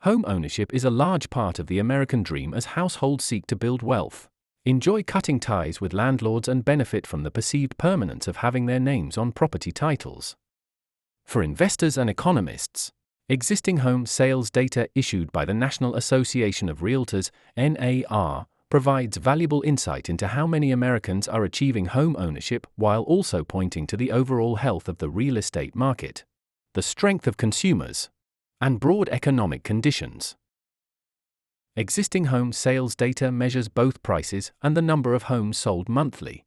Home ownership is a large part of the American dream as households seek to build wealth, enjoy cutting ties with landlords, and benefit from the perceived permanence of having their names on property titles. For investors and economists, existing home sales data issued by the National Association of Realtors, NAR, provides valuable insight into how many Americans are achieving home ownership, while also pointing to the overall health of the real estate market, the strength of consumers, and broad economic conditions. Existing home sales data measures both prices and the number of homes sold monthly.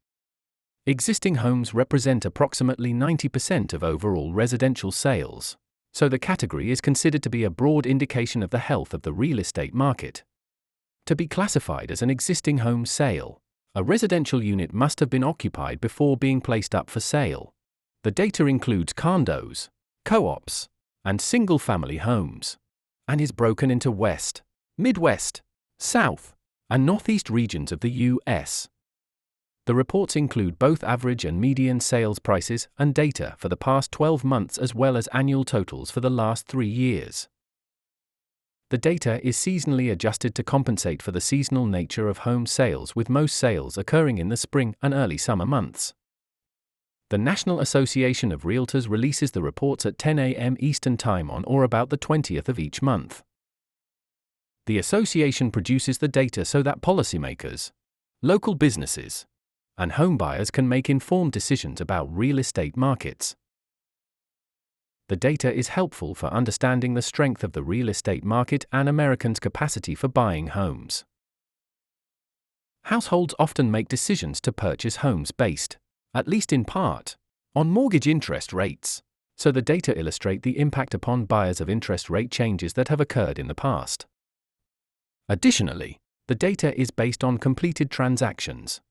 Existing homes represent approximately 90% of overall residential sales, so the category is considered to be a broad indication of the health of the real estate market. To be classified as an existing home sale, a residential unit must have been occupied before being placed up for sale. The data includes condos, co-ops, and single-family homes, and is broken into West, Midwest, South, and Northeast regions of the U.S. The reports include both average and median sales prices and data for the past 12 months, as well as annual totals for the last 3 years. The data is seasonally adjusted to compensate for the seasonal nature of home sales, with most sales occurring in the spring and early summer months. The National Association of Realtors releases the reports at 10 a.m. Eastern Time on or about the 20th of each month. The association produces the data so that policymakers, local businesses, and homebuyers can make informed decisions about real estate markets. The data is helpful for understanding the strength of the real estate market and Americans' capacity for buying homes. Households often make decisions to purchase homes based, at least in part, on mortgage interest rates, so the data illustrate the impact upon buyers of interest rate changes that have occurred in the past. Additionally, the data is based on completed transactions,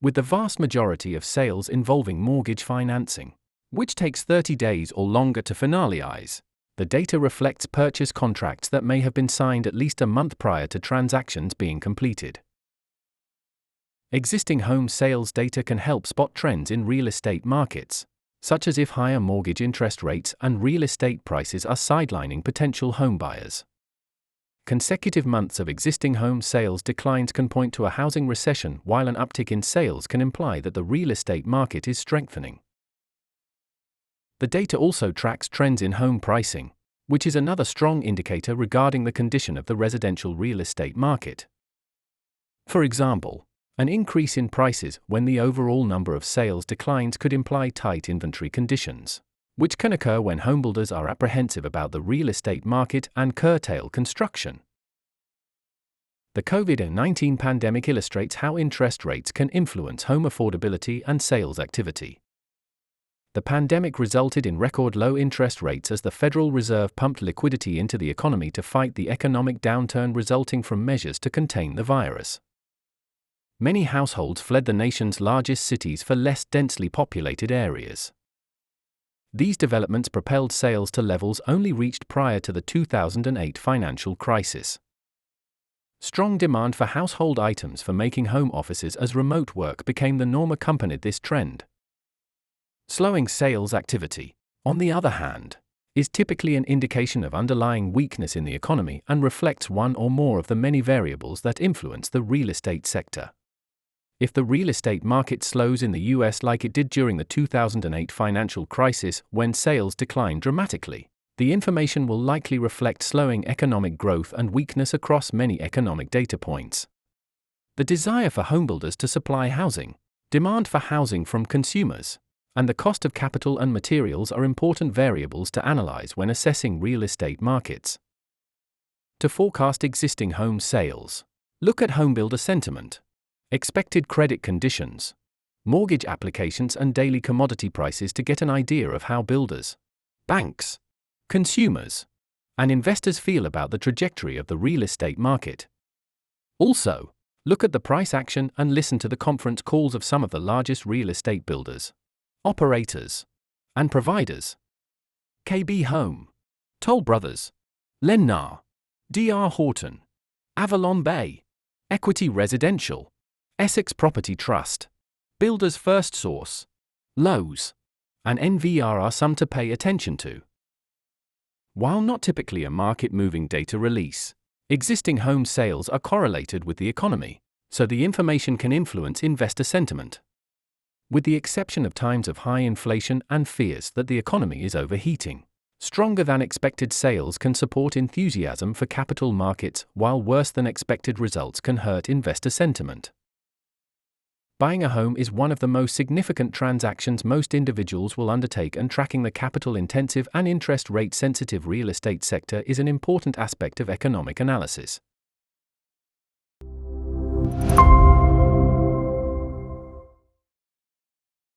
with the vast majority of sales involving mortgage financing, which takes 30 days or longer to finalize. The data reflects purchase contracts that may have been signed at least a month prior to transactions being completed. Existing home sales data can help spot trends in real estate markets, such as if higher mortgage interest rates and real estate prices are sidelining potential homebuyers. Consecutive months of existing home sales declines can point to a housing recession, while an uptick in sales can imply that the real estate market is strengthening. The data also tracks trends in home pricing, which is another strong indicator regarding the condition of the residential real estate market. For example, an increase in prices when the overall number of sales declines could imply tight inventory conditions, which can occur when homebuilders are apprehensive about the real estate market and curtail construction. The COVID-19 pandemic illustrates how interest rates can influence home affordability and sales activity. The pandemic resulted in record low interest rates as the Federal Reserve pumped liquidity into the economy to fight the economic downturn resulting from measures to contain the virus. Many households fled the nation's largest cities for less densely populated areas. These developments propelled sales to levels only reached prior to the 2008 financial crisis. Strong demand for household items for making home offices as remote work became the norm accompanied this trend. Slowing sales activity, on the other hand, is typically an indication of underlying weakness in the economy and reflects one or more of the many variables that influence the real estate sector. If the real estate market slows in the U.S. like it did during the 2008 financial crisis when sales declined dramatically, the information will likely reflect slowing economic growth and weakness across many economic data points. The desire for homebuilders to supply housing, demand for housing from consumers, and the cost of capital and materials are important variables to analyze when assessing real estate markets. To forecast existing home sales, look at homebuilder sentiment, expected credit conditions, mortgage applications, and daily commodity prices to get an idea of how builders, banks, consumers, and investors feel about the trajectory of the real estate market. Also, look at the price action and listen to the conference calls of some of the largest real estate builders, operators, and providers. KB Home, Toll Brothers, Lennar, D.R. Horton, Avalon Bay, Equity Residential, Essex Property Trust, Builders First Source, Lowe's, and NVR are some to pay attention to. While not typically a market-moving data release, existing home sales are correlated with the economy, so the information can influence investor sentiment. With the exception of times of high inflation and fears that the economy is overheating, stronger than expected sales can support enthusiasm for capital markets, while worse than expected results can hurt investor sentiment. Buying a home is one of the most significant transactions most individuals will undertake, and tracking the capital-intensive and interest rate-sensitive real estate sector is an important aspect of economic analysis.